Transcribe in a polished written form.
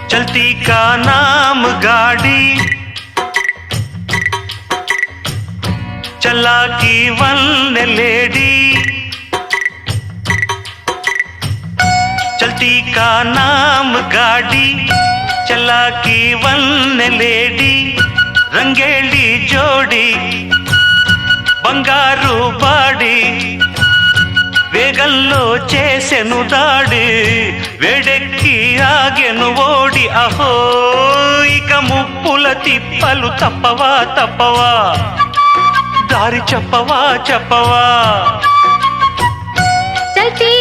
चलती का नाम गाड़ी, चला की वन लेडी। चलती का नाम गाड़ी, चला की वन लेडी। రంగేళి జోడి బంగారు బాడి, వేగంలో చేసెను దాడి, వేడెక్కి ఆగెను ఓడి. అహో ఇక ముప్పుల తిప్పలు తప్పవా తప్పవా, దారి చెప్పవా చెప్పవా. చల్తీ